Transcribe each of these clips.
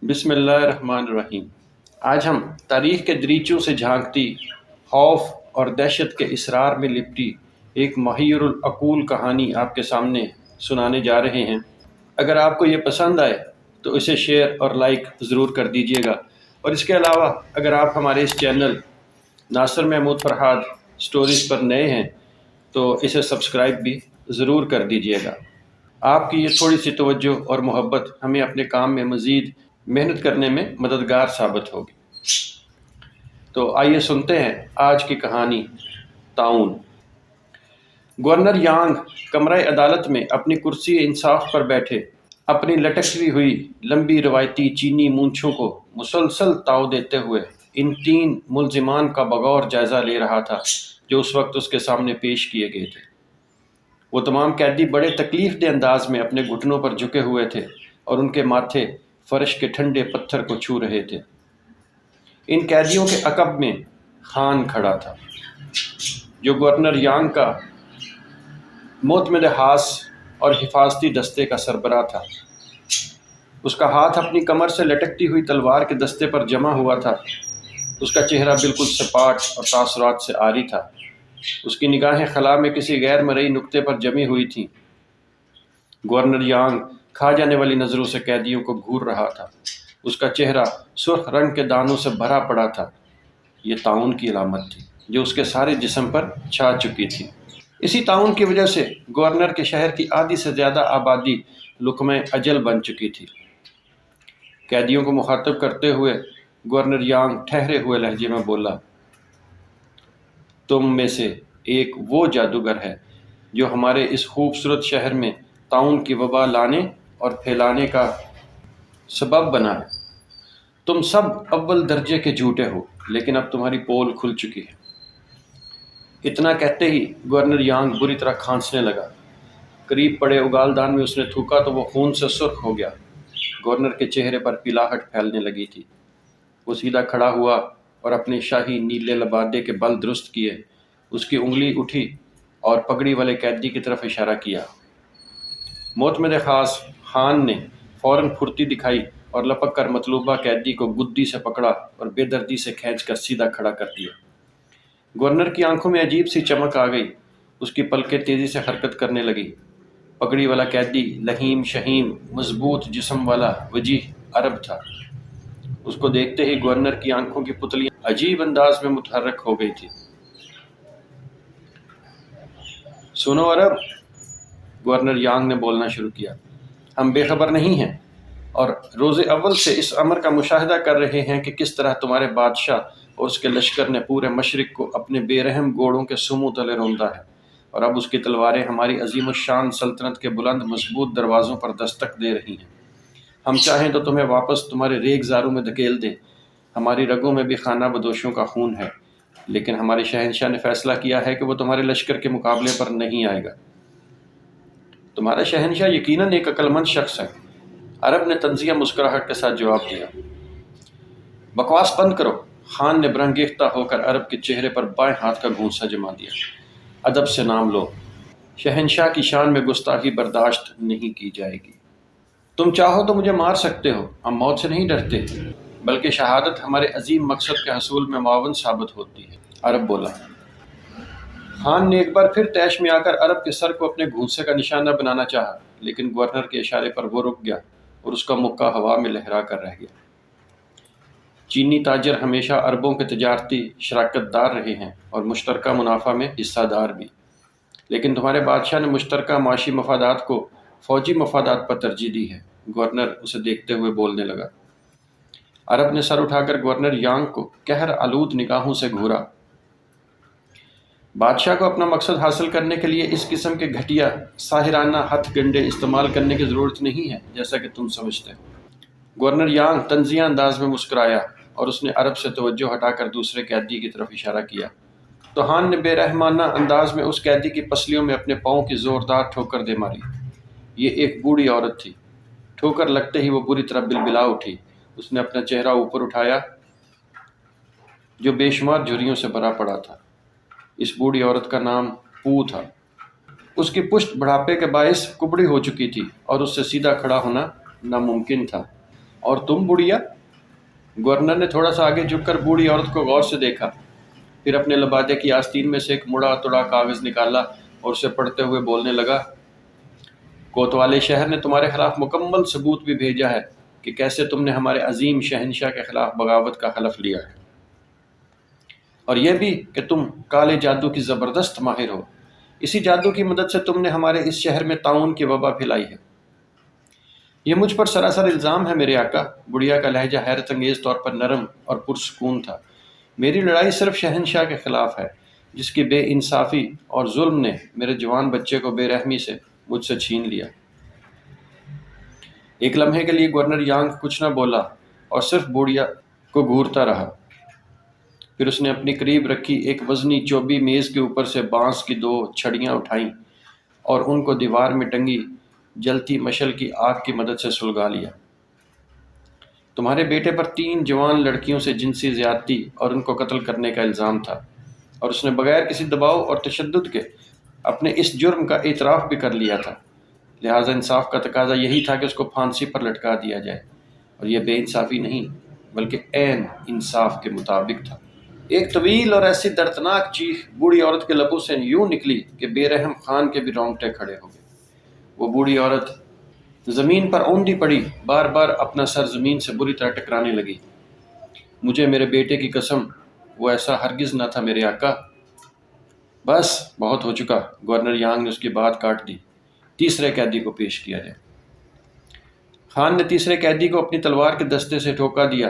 بسم اللہ الرحمن الرحیم۔ آج ہم تاریخ کے دریچوں سے جھانکتی، خوف اور دہشت کے اسرار میں لپٹی ایک محیر العقول کہانی آپ کے سامنے سنانے جا رہے ہیں۔ اگر آپ کو یہ پسند آئے تو اسے شیئر اور لائک ضرور کر دیجیے گا، اور اس کے علاوہ اگر آپ ہمارے اس چینل ناصر محمود فرحاد سٹوریز پر نئے ہیں تو اسے سبسکرائب بھی ضرور کر دیجیے گا۔ آپ کی یہ تھوڑی سی توجہ اور محبت ہمیں اپنے کام میں مزید محنت کرنے میں مددگار ثابت ہوگی۔ تو آئیے سنتے ہیں آج کی کہانی طاعون۔ گورنر یانگ کمرہ عدالت میں اپنی کرسی انصاف پر بیٹھے اپنی لٹکتی ہوئی لمبی روایتی چینی مونچھوں کو مسلسل تاؤ دیتے ہوئے ان 3 ملزمان کا بغور جائزہ لے رہا تھا جو اس وقت اس کے سامنے پیش کیے گئے تھے۔ وہ تمام قیدی بڑے تکلیف دہ انداز میں اپنے گھٹنوں پر جھکے ہوئے تھے اور ان کے ماتھے فرش کے ٹھنڈے پتھر کو چھو رہے تھے۔ ان قیدیوں کے عقب میں خان کھڑا تھا جو گورنر یانگ کا معتمد خاص اور حفاظتی دستے کا سربراہ تھا۔ اس کا ہاتھ اپنی کمر سے لٹکتی ہوئی تلوار کے دستے پر جمع ہوا تھا۔ اس کا چہرہ بالکل سپاٹ اور تاثرات سے عاری تھا۔ اس کی نگاہیں خلا میں کسی غیر مرئی نقطے پر جمی ہوئی تھیں۔ گورنر یانگ کھا جانے والی نظروں سے قیدیوں کو گھور رہا تھا۔ اس کا چہرہ سرخ رنگ کے دانوں سے بھرا پڑا تھا۔ یہ طاعون کی علامت تھی جو اس کے سارے جسم پر چھا چکی تھی۔ اسی طاعون کی وجہ سے گورنر کے شہر کی آدھی سے زیادہ آبادی لقمہ اجل بن چکی تھی۔ قیدیوں کو مخاطب کرتے ہوئے گورنر یانگ ٹھہرے ہوئے لہجے میں بولا، تم میں سے ایک وہ جادوگر ہے جو ہمارے اس خوبصورت شہر میں طاعون کی وبا لانے اور پھیلانے کا سبب بنا ہے۔ تم سب اول درجے کے جھوٹے ہو، لیکن اب تمہاری پول کھل چکی ہے۔ اتنا کہتے ہی گورنر یانگ بری طرح کھانسنے لگا۔ قریب پڑے اگالدان میں اس نے تھوکا تو وہ خون سے سرخ ہو گیا۔ گورنر کے چہرے پر پلاہٹ پھیلنے لگی تھی۔ وہ سیدھا کھڑا ہوا اور اپنے شاہی نیلے لبادے کے بل درست کیے۔ اس کی انگلی اٹھی اور پگڑی والے قیدی کی طرف اشارہ کیا۔ معتمد خاص خان نے فوراً پھرتی دکھائی اور لپک کر مطلوبہ قیدی کو گدی سے پکڑا اور بے دردی سے کھینچ کر سیدھا کھڑا کر دیا۔ گورنر کی آنکھوں میں عجیب سی چمک آ گئی۔ اس کی پلکیں تیزی سے حرکت کرنے لگی۔ پگڑی والا قیدی لہیم شہیم مضبوط جسم والا وجیح عرب تھا۔ اس کو دیکھتے ہی گورنر کی آنکھوں کی پتلیاں عجیب انداز میں متحرک ہو گئی تھی۔ سنو عرب، گورنر یانگ نے بولنا شروع کیا، ہم بے خبر نہیں ہیں اور روز اول سے اس امر کا مشاہدہ کر رہے ہیں کہ کس طرح تمہارے بادشاہ اور اس کے لشکر نے پورے مشرق کو اپنے بے رحم گوڑوں کے سموں تلے روندا ہے، اور اب اس کی تلواریں ہماری عظیم الشان سلطنت کے بلند مضبوط دروازوں پر دستک دے رہی ہیں۔ ہم چاہیں تو تمہیں واپس تمہارے ریگ زاروں میں دھکیل دیں۔ ہماری رگوں میں بھی خانہ بدوشوں کا خون ہے، لیکن ہمارے شہنشاہ نے فیصلہ کیا ہے کہ وہ تمہارے لشکر کے مقابلے پر نہیں آئے گا۔ تمہارا شہنشاہ یقیناً ایک عقل مند شخص ہے، عرب نے طنزیہ مسکراہٹ کے ساتھ جواب دیا۔ بکواس بند کرو، خان نے برہنگیختہ ہو کر عرب کے چہرے پر بائیں ہاتھ کا گھونسا جما دیا۔ ادب سے نام لو، شہنشاہ کی شان میں گستاخی برداشت نہیں کی جائے گی۔ تم چاہو تو مجھے مار سکتے ہو، ہم موت سے نہیں ڈرتے، بلکہ شہادت ہمارے عظیم مقصد کے حصول میں معاون ثابت ہوتی ہے، عرب بولا۔ خان نے ایک بار پھر طیش میں آ کر عرب کے سر کو اپنے گھونسے کا نشانہ بنانا چاہا، لیکن گورنر کے اشارے پر وہ رک گیا اور اس کا مکہ ہوا میں لہرا کر رہ گیا۔ چینی تاجر ہمیشہ عربوں کے تجارتی شراکت دار رہے ہیں اور مشترکہ منافع میں حصہ دار بھی، لیکن تمہارے بادشاہ نے مشترکہ معاشی مفادات کو فوجی مفادات پر ترجیح دی ہے، گورنر اسے دیکھتے ہوئے بولنے لگا۔ عرب نے سر اٹھا کر گورنر یانگ کو قہر آلود نگاہوں سے گھورا۔ بادشاہ کو اپنا مقصد حاصل کرنے کے لیے اس قسم کے گھٹیا ساحرانہ ہتھ گنڈے استعمال کرنے کی ضرورت نہیں ہے جیسا کہ تم سمجھتے ہو۔ گورنر یانگ طنزیہ انداز میں مسکرایا اور اس نے عرب سے توجہ ہٹا کر دوسرے قیدی کی طرف اشارہ کیا۔ تو خان نے بے رحمانہ انداز میں اس قیدی کی پسلیوں میں اپنے پاؤں کی زوردار ٹھوکر دے ماری۔ یہ ایک بوڑھی عورت تھی۔ ٹھوکر لگتے ہی وہ بری طرح بلبلا اٹھی۔ اس نے اپنا چہرہ اوپر اٹھایا جو بے شمار جھریوں سے بھرا پڑا تھا۔ اس بوڑھی عورت کا نام پو تھا۔ اس کی پشت بڑھاپے کے باعث کبڑی ہو چکی تھی اور اس سے سیدھا کھڑا ہونا ناممکن تھا۔ اور تم بڑھیا؟ گورنر نے تھوڑا سا آگے جھک کر بوڑھی عورت کو غور سے دیکھا، پھر اپنے لبادے کی آستین میں سے ایک مڑا توڑا کاغذ نکالا اور اسے پڑھتے ہوئے بولنے لگا، کوتوالے شہر نے تمہارے خلاف مکمل ثبوت بھی بھیجا ہے کہ کیسے تم نے ہمارے عظیم شہنشاہ کے خلاف بغاوت کا حلف لیا ہے، اور یہ بھی کہ تم کالے جادو کی زبردست ماہر ہو۔ اسی جادو کی مدد سے تم نے ہمارے اس شہر میں طاعون کی وبا پھیلائی ہے۔ یہ مجھ پر سراسر الزام ہے میرے آقا۔ بڑھیا کا لہجہ حیرت انگیز طور پر نرم اور پرسکون تھا۔ میری لڑائی صرف شہنشاہ کے خلاف ہے، جس کی بے انصافی اور ظلم نے میرے جوان بچے کو بے رحمی سے مجھ سے چھین لیا۔ ایک لمحے کے لیے گورنر یانگ کچھ نہ بولا اور صرف بوڑھیا کو گھورتا رہا۔ پھر اس نے اپنی قریب رکھی ایک وزنی چوبی میز کے اوپر سے بانس کی 2 چھڑیاں اٹھائیں اور ان کو دیوار میں ٹنگی جلتی مشل کی آگ کی مدد سے سلگا لیا۔ تمہارے بیٹے پر 3 جوان لڑکیوں سے جنسی زیادتی اور ان کو قتل کرنے کا الزام تھا، اور اس نے بغیر کسی دباؤ اور تشدد کے اپنے اس جرم کا اعتراف بھی کر لیا تھا۔ لہٰذا انصاف کا تقاضا یہی تھا کہ اس کو پھانسی پر لٹکا دیا جائے، اور یہ بے انصافی نہیں بلکہ عین انصاف کے مطابق تھا۔ ایک طویل اور ایسی دردناک چیخ بوڑھی عورت کے لبوں سے یوں نکلی کہ بے رحم خان کے بھی رونگٹے کھڑے ہو گئے۔ وہ بوڑھی عورت زمین پر اوندھی پڑی، بار بار اپنا سر زمین سے بری طرح ٹکرانے لگی۔ مجھے میرے بیٹے کی قسم، وہ ایسا ہرگز نہ تھا میرے آقا۔ بس بہت ہو چکا، گورنر یانگ نے اس کی بات کاٹ دی۔ تیسرے قیدی کو پیش کیا جائے۔ خان نے تیسرے قیدی کو اپنی تلوار کے دستے سے ٹھوکا دیا۔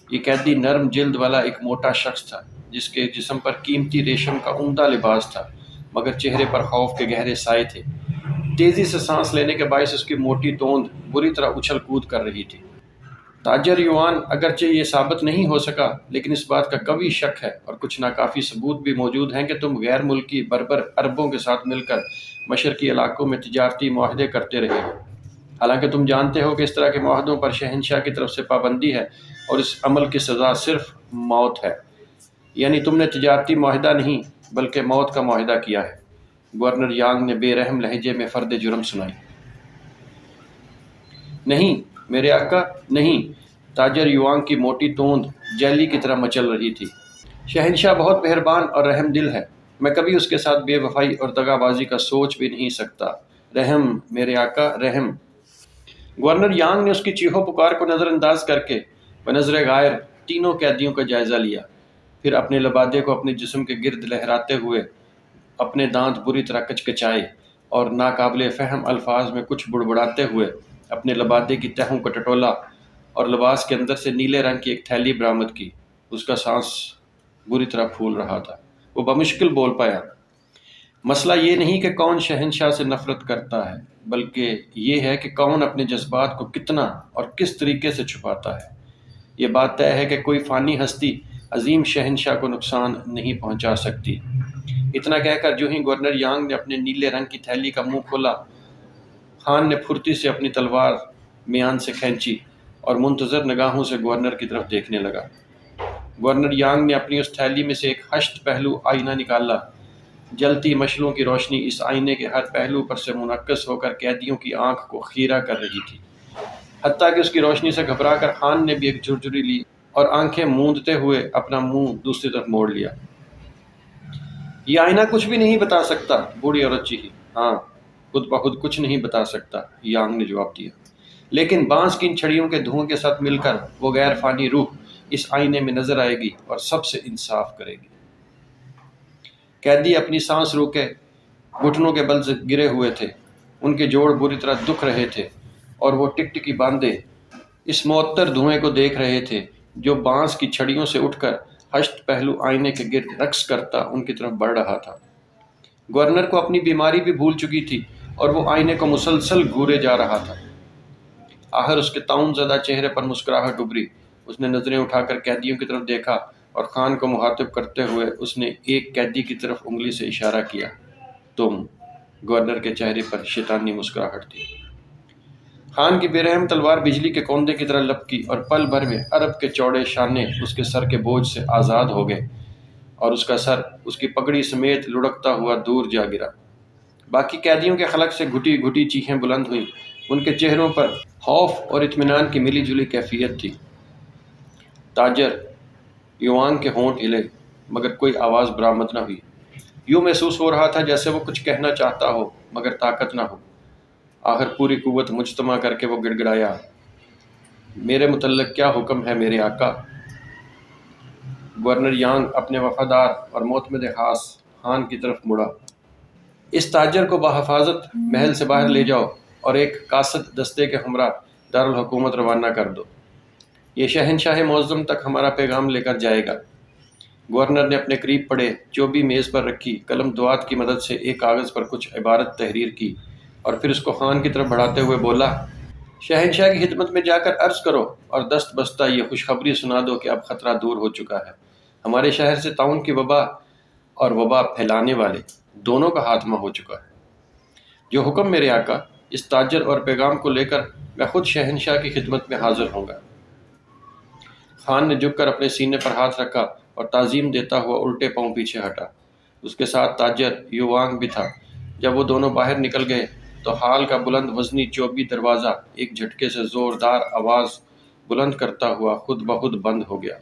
یہ قیدی نرم جلد والا ایک موٹا شخص تھا، جس کے جسم پر قیمتی ریشم کا عمدہ لباس تھا، مگر چہرے پر خوف کے گہرے سائے تھے۔ تیزی سے سانس لینے کے باعث اس کی موٹی توند بری طرح اچھل کود کر رہی تھی۔ تاجر یوان اگرچہ یہ ثابت نہیں ہو سکا، لیکن اس بات کا قوی شک ہے اور کچھ ناکافی ثبوت بھی موجود ہیں کہ تم غیر ملکی بربر عربوں کے ساتھ مل کر مشرقی علاقوں میں تجارتی معاہدے کرتے رہے ہو۔ حالانکہ تم جانتے ہو کہ اس طرح کے معاہدوں پر شہنشاہ کی طرف سے پابندی ہے اور اس عمل کی سزا صرف موت ہے، یعنی تم نے تجارتی معاہدہ نہیں بلکہ موت کا معاہدہ کیا ہے۔ گورنر یانگ نے بے رحم لہجے میں فرد جرم سنائی۔ نہیں میرے آقا، نہیں۔ تاجر یوانگ کی موٹی توند جیلی کی طرح مچل رہی تھی۔ شہنشاہ بہت مہربان اور رحم دل ہے، میں کبھی اس کے ساتھ بے وفائی اور دغا بازی کا سوچ بھی نہیں سکتا۔ رحم میرے آقا، رحم۔ گورنر یانگ نے اس کی چیخو پکار کو نظر انداز کر کے بنظر غائر تینوں قیدیوں کا جائزہ لیا، پھر اپنے لبادے کو اپنے جسم کے گرد لہراتے ہوئے اپنے دانت بری طرح کچکچائے اور ناقابل فہم الفاظ میں کچھ بڑبڑاتے ہوئے اپنے لبادے کی تہوں کو ٹٹولا اور لباس کے اندر سے نیلے رنگ کی ایک تھیلی برآمد کی۔ اس کا سانس بری طرح پھول رہا تھا۔ وہ بمشکل بول پایا، مسئلہ یہ نہیں کہ کون شہنشاہ سے نفرت کرتا ہے، بلکہ یہ ہے کہ کون اپنے جذبات کو کتنا اور کس طریقے سے چھپاتا ہے۔ یہ بات طے ہے کہ کوئی فانی ہستی عظیم شہنشاہ کو نقصان نہیں پہنچا سکتی۔ اتنا کہہ کر جو ہی گورنر یانگ نے اپنے نیلے رنگ کی تھیلی کا منہ کھولا، خان نے پھرتی سے اپنی تلوار میان سے کھینچی اور منتظر نگاہوں سے گورنر کی طرف دیکھنے لگا۔ گورنر یانگ نے اپنی اس تھیلی میں سے ایک ہشت پہلو آئینہ نکالا۔ جلتی مشلوں کی روشنی اس آئینے کے ہر پہلو پر سے منعکس ہو کر قیدیوں کی آنکھ کو خیرہ کر رہی تھی، حتیٰ کہ اس کی روشنی سے گھبرا کر خان نے بھی ایک جھرجھری لی اور آنکھیں موندتے ہوئے اپنا منہ دوسری طرف موڑ لیا۔ یہ آئینہ کچھ بھی نہیں بتا سکتا، بوڑھی عورت چیخی۔ ہاں، خود بخود کچھ نہیں بتا سکتا، یانگ نے جواب دیا، لیکن بانس کی ان چھڑیوں کے دھواں کے ساتھ مل کر وہ غیر فانی روح اس آئینے میں نظر آئے گی اور سب سے انصاف کرے گی۔ قیدی اپنی سانس روکے گھٹنوں کے بل سے گرے ہوئے تھے، ان کے جوڑ بری طرح دکھ رہے تھے اور وہ ٹکٹکی باندھے اس معطر دھوئیں کو دیکھ رہے تھے جو بانس کی چھڑیوں سے اٹھ کر ہشت پہلو آئینے کے گرد رقص کرتا ان کی طرف بڑھ رہا تھا۔ گورنر کو اپنی بیماری بھی بھول چکی تھی اور وہ آئینے کو مسلسل گھورے جا رہا تھا۔ آخر اس کے طاعون زدہ چہرے پر مسکراہٹ ابھری۔ اس نے نظریں اٹھا کر قیدیوں کی طرف دیکھا اور خان کو مخاطب کرتے ہوئے اس نے ایک قیدی کی طرف انگلی سے اشارہ کیا۔ تم۔ گورنر کے چہرے پر شیطانی مسکراہٹ تھی۔ خان کی بے رحم تلوار بجلی کے کوندے کی طرح لپکی اور پل بھر میں عرب کے چوڑے شانے اس کے سر کے بوجھ سے آزاد ہو گئے اور اس کا سر اس کی پگڑی سمیت لڑکتا ہوا دور جا گرا۔ باقی قیدیوں کے خلق سے گھٹی گھٹی چیخیں بلند ہوئیں۔ ان کے چہروں پر خوف اور اطمینان کی ملی جلی کیفیت تھی۔ تاجر یوانگ کے ہونٹ ہلے مگر کوئی آواز برآمد نہ ہوئی۔ یوں محسوس ہو رہا تھا جیسے وہ کچھ کہنا چاہتا ہو مگر طاقت نہ ہو۔ آخر پوری قوت مجتمع کر کے وہ گڑ گڑایا، میرے متعلق کیا حکم ہے میرے آقا؟ گورنر یانگ اپنے وفادار اور معتمد خاص خان کی طرف مڑا۔ اس تاجر کو بحفاظت محل سے باہر لے جاؤ اور ایک قاصد دستے کے ہمراہ دارالحکومت روانہ کر دو۔ یہ شہنشاہ معظم تک ہمارا پیغام لے کر جائے گا۔ گورنر نے اپنے قریب پڑے چوبی میز پر رکھی قلم دوات کی مدد سے ایک کاغذ پر کچھ عبارت تحریر کی اور پھر اس کو خان کی طرف بڑھاتے ہوئے بولا، شہنشاہ کی خدمت میں جا کر عرض کرو اور دست بستہ یہ خوشخبری سنا دو کہ اب خطرہ دور ہو چکا ہے۔ ہمارے شہر سے طاعون کی وبا اور وبا پھیلانے والے دونوں کا خاتمہ ہو چکا ہے۔ جو حکم میرے آقا، اس تاجر اور پیغام کو لے کر میں خود شہنشاہ کی خدمت میں حاضر ہوں گا۔ خان نے جھک کر اپنے سینے پر ہاتھ رکھا اور تعظیم دیتا ہوا الٹے پاؤں پیچھے ہٹا۔ اس کے ساتھ تاجر یوانگ بھی تھا۔ جب وہ دونوں باہر نکل گئے تو ہال کا بلند وزنی چوبی دروازہ ایک جھٹکے سے زوردار آواز بلند کرتا ہوا خود بخود بند ہو گیا۔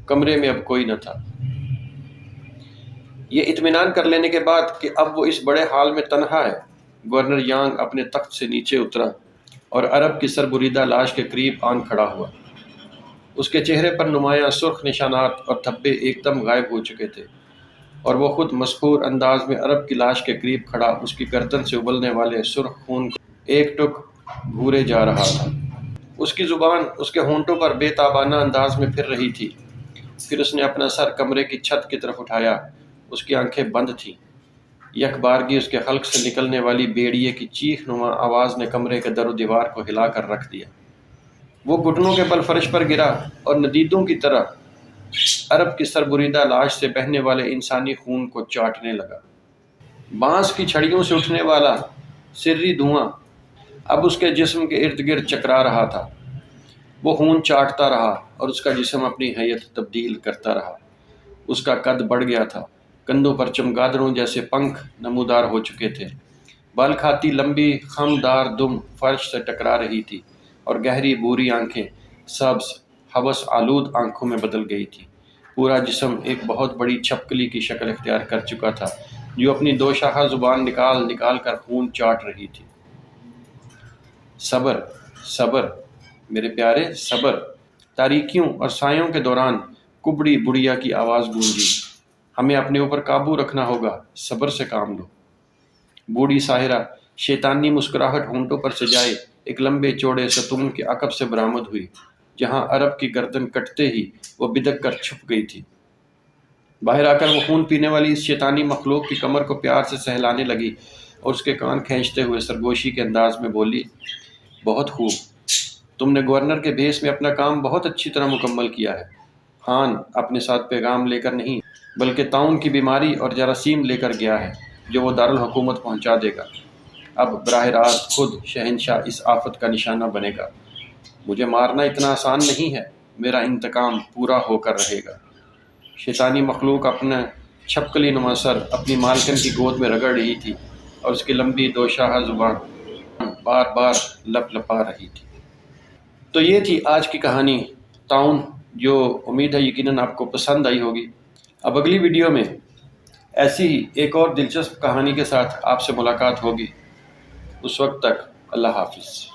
کمرے میں اب کوئی نہ تھا۔ یہ اطمینان کر لینے کے بعد کہ اب وہ اس بڑے ہال میں تنہا ہے، گورنر یانگ اپنے تخت سے نیچے اترا اور عرب کی سر بریدہ لاش کے قریب آن کھڑا ہوا۔ اس کے چہرے پر نمایاں سرخ نشانات اور دھبے ایک دم غائب ہو چکے تھے اور وہ خود مسحور انداز میں عرب کی لاش کے قریب کھڑا اس کی گردن سے ابلنے والے سرخ خون کو ایک ٹک گھورے جا رہا تھا۔ اس کی زبان اس کے ہونٹوں پر بے تابانہ انداز میں پھر رہی تھی۔ پھر اس نے اپنا سر کمرے کی چھت کی طرف اٹھایا۔ اس کی آنکھیں بند تھیں۔ یک بارگی اس کے حلق سے نکلنے والی بیڑیے کی چیخ نما آواز نے کمرے کے در و دیوار کو ہلا کر رکھ دیا۔ وہ گھٹنوں کے بل فرش پر گرا اور ندیدوں کی طرح عرب کی سربریدہ لاش سے بہنے والے انسانی خون کو چاٹنے لگا۔ بانس کی چھڑیوں سے اٹھنے والا سری دھواں اب اس کے جسم کے ارد گرد چکرا رہا تھا۔ وہ خون چاٹتا رہا اور اس کا جسم اپنی حیت تبدیل کرتا رہا۔ اس کا قد بڑھ گیا تھا، کندھوں پر چمگادڑوں جیسے پنکھ نمودار ہو چکے تھے۔ بال کھاتی لمبی خمدار دم فرش سے ٹکرا رہی تھی اور گہری بوری آنکھیں سبز ہوس آلود آنکھوں میں بدل گئی تھی۔ پورا جسم ایک بہت بڑی چھپکلی کی شکل اختیار کر چکا تھا جو اپنی دو شاخہ زبان نکال نکال کر خون چاٹ رہی تھی۔ صبر، صبر میرے پیارے، صبر۔ تاریکیوں اور سایوں کے دوران کبڑی بڑھیا کی آواز گونجی، ہمیں اپنے اوپر قابو رکھنا ہوگا، صبر سے کام لو۔ بوڑھی ساحرہ شیطانی مسکراہٹ ہونٹوں پر سجائے ایک لمبے چوڑے ستون کے عقب سے برآمد ہوئی، جہاں عرب کی گردن کٹتے ہی وہ بدک کر چھپ گئی تھی۔ باہر آ کر وہ خون پینے والی اس شیطانی مخلوق کی کمر کو پیار سے سہلانے لگی اور اس کے کان کھینچتے ہوئے سرگوشی کے انداز میں بولی، بہت خوب، تم نے گورنر کے بھیس میں اپنا کام بہت اچھی طرح مکمل کیا ہے۔ خان اپنے ساتھ پیغام لے کر نہیں بلکہ طاعون کی بیماری اور جراثیم لے کر گیا ہے جو وہ دارالحکومت پہنچا دے گا۔ اب براہ راست خود شہنشاہ اس آفت کا نشانہ بنے گا۔ مجھے مارنا اتنا آسان نہیں ہے، میرا انتقام پورا ہو کر رہے گا۔ شیطانی مخلوق اپنا چھپکلی نما سر اپنی مالکن کی گود میں رگڑ رہی تھی اور اس کی لمبی دو شاخہ زبان بار بار لپ لپا رہی تھی۔ تو یہ تھی آج کی کہانی طاعون، جو امید ہے یقیناً آپ کو پسند آئی ہوگی۔ اب اگلی ویڈیو میں ایسی ہی ایک اور دلچسپ کہانی کے ساتھ آپ سے ملاقات ہوگی۔ اس وقت تک اللہ حافظ۔